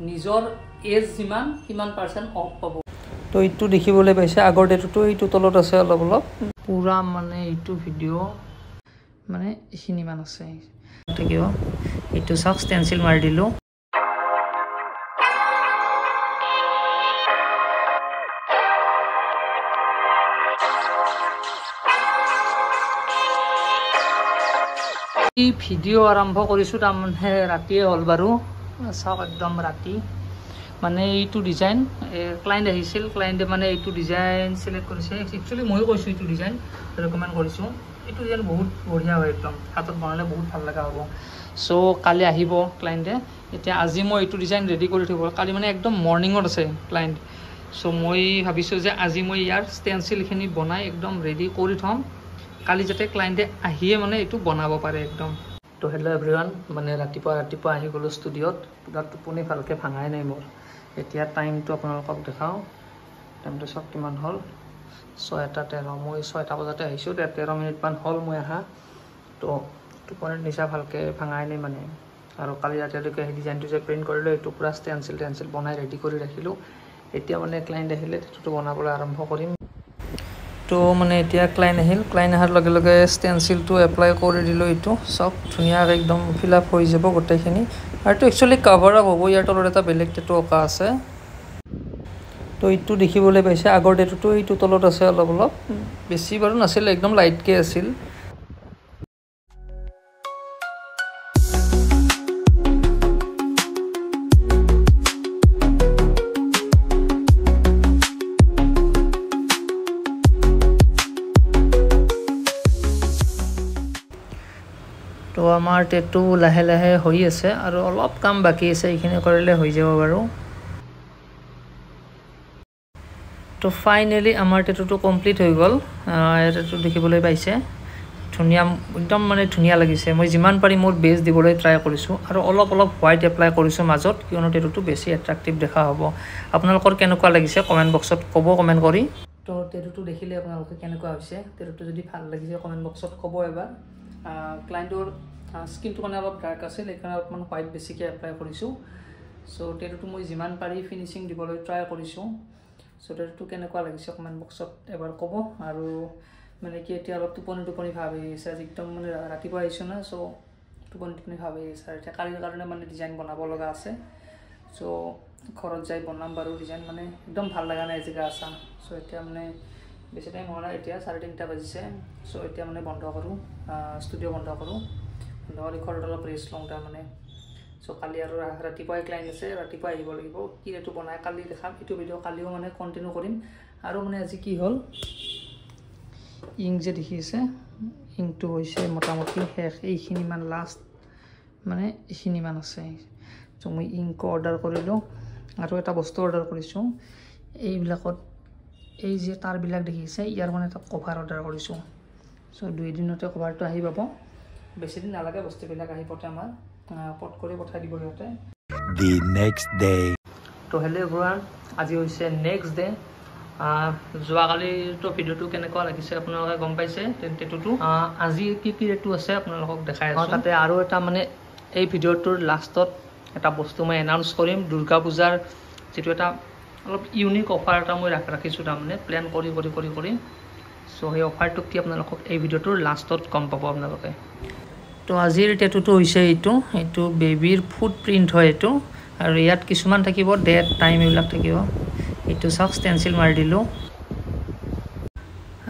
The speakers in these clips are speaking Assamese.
নিজৰ এজ যিমান কিমান % অফ পাব। তো এইটো দেখিবলৈ পাইছে, আগৰ ডেটটো এইটো তলত আছে অলপ অলপ পুৰা মানে এইটো ভিডিঅ' মানে এইখিনিমান আছে থাকিব। এইটো চাওক ষ্টেনচিল মাৰি দিলোঁ। ভিডিঅ' আৰম্ভ কৰিছোঁ তাৰমানে ৰাতিয়ে হ'ল বাৰু, চাওক একদম ৰাতি। মানে এইটো ডিজাইন ক্লাইণ্ট আহিছিল, ক্লাইণ্টে মানে এইটো ডিজাইন চিলেক্ট কৰিছে। একচুৱেলি ময়ো কৈছোঁ এইটো ডিজাইন ৰেকমেণ্ড কৰিছোঁ। এইটো ডিজাইন বহুত বঢ়িয়া হয়, একদম হাতত বনালে বহুত ভাল লগা হ'ব। চ' কালি আহিব ক্লাইণ্টে। এতিয়া আজি মই এইটো ডিজাইন ৰেডি কৰি থ'ব, কালি মানে একদম মৰ্ণিঙত আছে ক্লাইণ্ট। চ' মই ভাবিছোঁ যে আজি মই ইয়াৰ ষ্টেনচিলখিনি বনাই একদম ৰেডি কৰি থ'ম, কালি যাতে ক্লাইণ্টে আহিয়ে মানে এইটো বনাব পাৰে একদম। তো হেল্ল' এভৰিৱান, মানে ৰাতিপুৱা আহি গ'লোঁ ষ্টুডিঅ'ত। পূৰা টোপনি ভালকৈ ভাঙাই নাই মোৰ। এতিয়া টাইমটো আপোনালোকক দেখাওঁ, টাইমটো চাওক কিমান হ'ল, 6:13। মই 6টা বজাতে আহিছোঁ, 13 মিনিটমান হ'ল মই আহা। তো টোপনিৰ নিচা ভালকৈ ভাঙাই নাই মানে। আৰু কালি ৰাতিলৈকে সেই ডিজাইনটো যে প্ৰিণ্ট কৰিলোঁ, এইটো পূৰা ষ্টেনচিল বনাই ৰেডি কৰি ৰাখিলোঁ। এতিয়া মানে ক্লাইণ্ট আহিলে সেইটোতো বনাবলৈ আৰম্ভ কৰিম। তো মানে এতিয়া ক্লাইণ্ট আহিল, ক্লাইণ্ট অহাৰ লগে লগে ষ্টেনচিলটো এপ্লাই কৰি দিলোঁ। এইটো চাওক ধুনীয়াকৈ একদম ফিল আপ হৈ যাব গোটেইখিনি। আৰু এইটো একচুৱেলি কাভাৰ আপ হ'ব, ইয়াৰ তলত এটা বেলেগ টেটু অঁকা আছে। তো এইটো দেখিবলৈ পাইছে, আগৰ টেটুটো এইটো তলত আছে অলপ অলপ, বেছি বাৰু নাছিল, একদম লাইটকৈ আছিল। তো আমাৰ টেটু লাহে লাহে হৈ আছে আৰু অলপ কাম বাকী আছে, এইখিনি কৰিলে হৈ যাব বাৰু। তো ফাইনেলি আমাৰ টেটুটো কমপ্লিট হৈ গ'ল। টেটু দেখিবলৈ পাইছে, ধুনীয়া একদম মানে ধুনীয়া লাগিছে। মই যিমান পাৰি মোৰ বেষ্ট দিবলৈ ট্ৰাই কৰিছোঁ আৰু অলপ হোৱাইট এপ্লাই কৰিছোঁ মাজত, কিয়নো টেটুটো বেছি এট্ৰেক্টিভ দেখা হ'ব। আপোনালোকৰ কেনেকুৱা লাগিছে কমেণ্ট বক্সত ক'ব, কমেণ্ট কৰি। তো টেটুটো দেখিলে আপোনালোকে কেনেকুৱা হৈছে, টেটুটো যদি ভাল লাগিছে কমেণ্ট বক্সত ক'ব এবাৰ। ক্লাইণ্টৰ স্কিনটো মানে অলপ ডাৰ্ক আছিল, সেইকাৰণে অলপমান হোৱাইট বেছিকৈ এপ্লাই কৰিছোঁ। চ' টেটুটো মই যিমান পাৰি ফিনিচিং দিবলৈ ট্ৰাই কৰিছোঁ। চ' টেটুটো কেনেকুৱা লাগিছে কমেণ্ট বক্সত এবাৰ ক'ব। আৰু মানে কি এতিয়া অলপ টোপনি ভাৱ আহি আছে, আজি একদম মানে ৰাতিপুৱা আহিছোঁ না, চ' টোপনি ভাৱ আহি আছে। এতিয়া কালিৰ কাৰণে মানে ডিজাইন বনাব লগা আছে। চ' ঘৰত যাই বনাম বাৰু ডিজাইন, মানে একদম ভাল লগা নাই জেগা আছা। চ' এতিয়া মানে বেছি টাইম হোৱা নাই, এতিয়া 3:30 বাজিছে। চ' এতিয়া মানে বন্ধ কৰোঁ, ষ্টুডিঅ' বন্ধ কৰোঁ, ঘৰত অলপ ৰেষ্ট লওঁ তাৰমানে। চ' কালি আৰু ৰাতিপুৱাই ক্লাইণ্ট আছে, ৰাতিপুৱা আহিব লাগিব। কি টেটু বনাই কালি দেখাম, এইটো ভিডিঅ' কালিও মানে কণ্টিনিউ কৰিম। আৰু মানে আজি কি হ'ল, ইংক যে দেখি আছে, ইংকটো হৈছে মোটামুটি শেষ, এইখিনিমান লাষ্ট মানে এইখিনিমান আছে। চ' মই ইংকো অৰ্ডাৰ কৰিলোঁ আৰু এটা বস্তু অৰ্ডাৰ কৰিছোঁ, এইবিলাকত এই যে তাঁৰবিলাক দেখিছে, ইয়াৰ মানে এটা কভাৰ অৰ্ডাৰ কৰিছোঁ। চ' 2 দিনতে কভাৰটো আহি পাব, বেছিদিন নালাগে, বস্তুবিলাক আহি পতে আমাৰ পট কৰি পঠাই দিব সিহঁতে। The next day. তো হেল্ল' এভৰিৱান, আজি হৈছে নেক্সট ডে। যোৱাকালিতো ভিডিঅ'টো কেনেকুৱা লাগিছে আপোনালোকে গম পাইছে টেটুটো। আজি কি টেটু আছে আপোনালোকক দেখাই আছোঁ। তাতে আৰু এটা মানে এই ভিডিঅ'টোৰ লাষ্টত এটা বস্তু মই এনাউন্স কৰিম, দুৰ্গা পূজাৰ যিটো এটা অলপ ইউনিক অফাৰ এটা মই ৰাখিছোঁ, তাৰমানে প্লেন কৰি। চ' সেই অফাৰটো কি আপোনালোকক এই ভিডিঅ'টোৰ লাষ্টত গম পাব আপোনালোকে। তো আজিৰ টেটুটো হৈছে এইটো বেবীৰ ফুট প্ৰিণ্ট হয় এইটো, আৰু ইয়াত কিছুমান থাকিব ডেট টাইম এইবিলাক থাকিব। এইটো চাওক ষ্টেনচিল মাৰি দিলোঁ।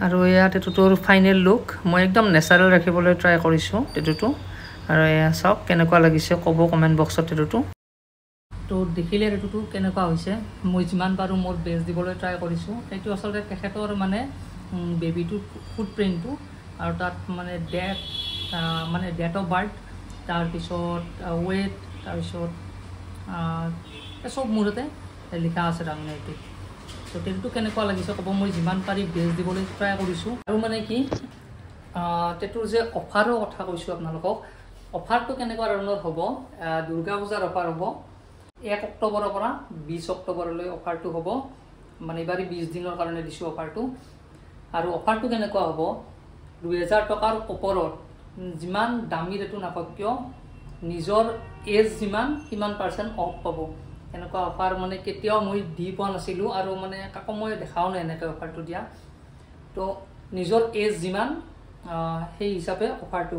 আৰু এয়া টেটুটোৰ ফাইনেল লুক, মই একদম নেচাৰেল ৰাখিবলৈ ট্ৰাই কৰিছোঁ টেটুটো। আৰু এয়া চাওক কেনেকুৱা লাগিছে ক'ব কমেণ্ট বক্সত টেটুটো। তো দেখিলে টেটুটো কেনেকুৱা হৈছে, মই যিমান পাৰোঁ মোৰ বেষ্ট দিবলৈ ট্ৰাই কৰিছোঁ। এইটো আচলতে তেখেতৰ মানে বেবীটোৰ ফুট প্ৰিণ্টটো, আৰু তাত মানে ডেট অফ বাৰ্থ, তাৰপিছত ৱেট, তাৰপিছত চব মূৰতে লিখা আছে তাৰমানে এইটো। চ' টেটুটো কেনেকুৱা লাগিছে ক'ব, মই যিমান পাৰি বেষ্ট দিবলৈ ট্ৰাই কৰিছোঁ। আৰু মানে কি টেটুৰ যে অফাৰৰ কথা কৈছোঁ আপোনালোকক, অফাৰটো কেনেকুৱা ধৰণৰ হ'ব, দুৰ্গা পূজাৰ অফাৰ হ'ব। 1 অক্টোবৰৰ পৰা 20 অক্টোবৰলৈ অফাৰটো হ'ব, মানে এইবাৰ 20 দিনৰ কাৰণে দিছোঁ অফাৰটো। আৰু অফাৰটো কেনেকুৱা হ'ব, 2000 টকাৰ ওপৰত যিমান দামী টেটু নাপাওক কিয়, নিজৰ এজ যিমান কিমান % অফ পাব। এনেকুৱা অফাৰ মানে কেতিয়াও মই দি পোৱা নাছিলোঁ আৰু মানে কাকো মই দেখাও নাই এনেকৈ অফাৰটো দিয়া তো নিজৰ এজ যিমান সেই হিচাপে অফাৰটো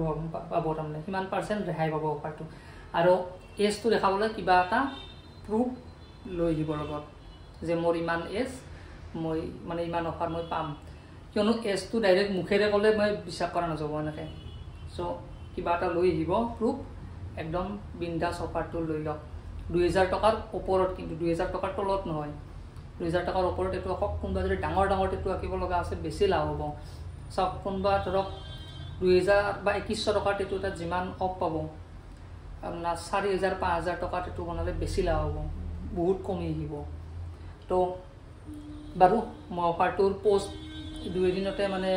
পাব তাৰমানে সিমান % ৰেহাই পাব অফাৰটো আৰু এজটো দেখাবলৈ কিবা এটা প্ৰুফ লৈ দিব লগত যে মোৰ ইমান এজ মই মানে ইমান অফাৰ মই পাম কিয়নো এজটো ডাইৰেক্ট মুখেৰে ক'লে মই বিশ্বাস কৰা নাযাব এনেকৈ চ' কিবা এটা লৈ আহিব প্ৰুফ একদম বিন্দাছ অফাৰটো লৈ লওক 2000 টকাৰ ওপৰত কিন্তু 2000 টকাৰ তলত নহয় 2000 টকাৰ ওপৰত এইটো আকৌ কোনোবা যদি ডাঙৰ টেটু আঁকিব লগা আছে বেছি লাভ হ'ব চাওক কোনোবা ধৰক 2000 বা 2100 টকাৰ টেটু তাত যিমান অফ পাব আপোনাৰ 4000 5000 টকাৰ টেটু বনালে বেছি লাভ হ'ব বহুত কমি আহিব তো বাৰু মই অফাৰটোৰ পোষ্ট 2 দিনতে মানে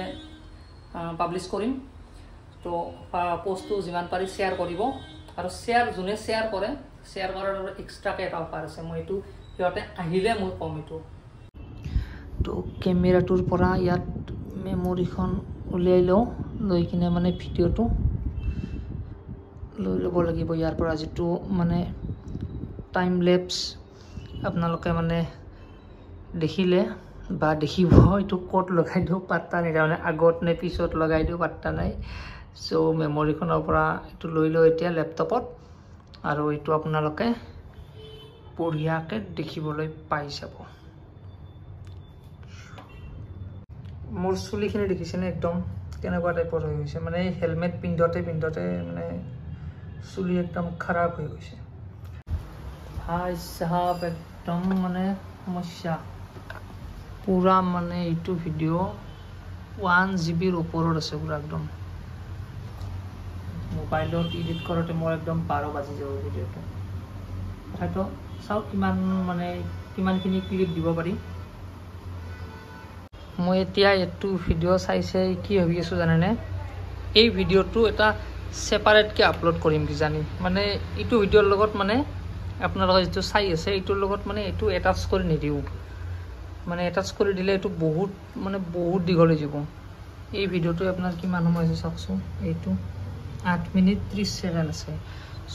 পাব্লিছ কৰিম তো পোষ্টটো যিমান পাৰি শ্বেয়াৰ কৰিব আৰু যোনে শ্বেয়াৰ কৰে শ্বেয়াৰ কৰাৰ আৰু এক্সট্ৰাকৈ এটা অফাৰ আছে মই এইটো সিহঁতে আহিলে মই কম এইটো তো কেমেৰাটোৰ পৰা ইয়াত মেমৰিখন উলিয়াই লওঁ লৈ কিনে মানে ভিডিঅ'টো লৈ ল'ব লাগিব ইয়াৰ পৰা যিটো মানে টাইম লেপছ আপোনালোকে মানে দেখিলে বা দেখিব এইটো ক'ত লগাই দিওঁ পাত্তা নাই তাৰমানে আগত নে পিছত লগাই দিওঁ পাত্তা নাই চ' মেমৰিখনৰ পৰা এইটো লৈ লওঁ এতিয়া লেপটপত আৰু এইটো আপোনালোকে বঢ়িয়াকৈ দেখিবলৈ পাই যাব মোৰ চুলিখিনি দেখিছেনে একদম কেনেকুৱা টাইপৰ হৈ গৈছে মানে হেলমেট পিন্ধোতে মানে চুলি একদম খাৰাপ হৈ গৈছে ভাই চাহাব একদম মানে সমস্যা পুৰা মানে এইটো ভিডিঅ' 1 GB ওপৰত আছে পুৰা একদম মোবাইলত এডিট কৰোঁতে মোৰ একদম 12 বাজি যাব ভিডিঅ'টো হয়তো চাওক কিমানখিনি ক্লিপ দিব পাৰি মই এতিয়া এইটো ভিডিঅ' চাইছে কি ভাবি আছোঁ জানেনে এই ভিডিঅ'টো এটা ছেপাৰেটকৈ আপলোড কৰিম কিজানি মানে এইটো ভিডিঅ'ৰ লগত মানে আপোনালোকে যিটো চাই আছে এইটোৰ লগত মানে এইটো এটাচ কৰি নিদিওঁ মানে এটাচ কৰি দিলে এইটো বহুত দীঘল হৈ যাব এই ভিডিঅ'টো আপোনাৰ কিমান সময় আছে চাওকচোন এইটো 8 মিনিট 30 ছেকেণ্ড আছে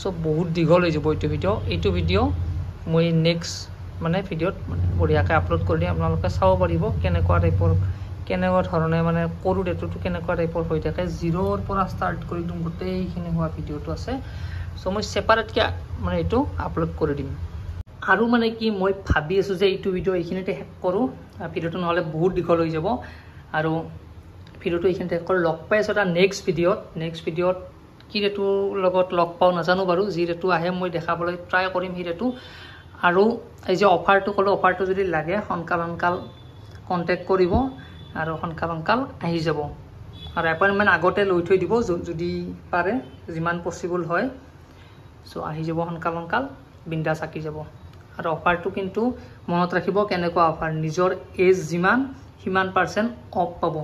চ' বহুত দীঘল হৈ যাব এইটো ভিডিঅ' মই নেক্সট মানে ভিডিঅ'ত মানে বঢ়িয়াকৈ আপলোড কৰি দিম আপোনালোকে চাব পাৰিব কেনেকুৱা ধৰণে মানে কৰোঁ টেটুটো কেনেকুৱা টাইপৰ হৈ থাকে 0ৰ পৰা ষ্টাৰ্ট কৰি দিম গোটেইখিনি হোৱা ভিডিঅ'টো আছে চ' মই ছেপাৰেটকৈ মানে এইটো আপলোড কৰি দিম আৰু মানে কি মই ভাবি আছোঁ যে এইটো ভিডিঅ' এইখিনিতে শেষ কৰোঁ ভিডিঅ'টো নহ'লে বহুত দীঘল হৈ যাব আৰু ভিডিঅ'টো এইখিনিতে শেষ কৰোঁ লগ পাই আছোঁ এটা নেক্সট ভিডিঅ'ত কি টেটুৰ লগত লগ পাওঁ নাজানো বাৰু যি টেটু আহে মই দেখাবলৈ ট্ৰাই কৰিম সেই টেটু আৰু এই যে অফাৰটো ক'লোঁ অফাৰটো যদি লাগে সোনকাল কণ্টেক্ট কৰিব আৰু সোনকাল আহি যাব আৰু এপইণ্টমেণ্ট আগতে লৈ থৈ দিব যদি পাৰে যিমান পচিবল হয় চ' আহি যাব সোনকাল বিন্দাছ আঁকি যাব আৰু অফাৰটো কিন্তু মনত ৰাখিব কেনেকুৱা অফাৰ নিজৰ এজ যিমান সিমান % অফ পাব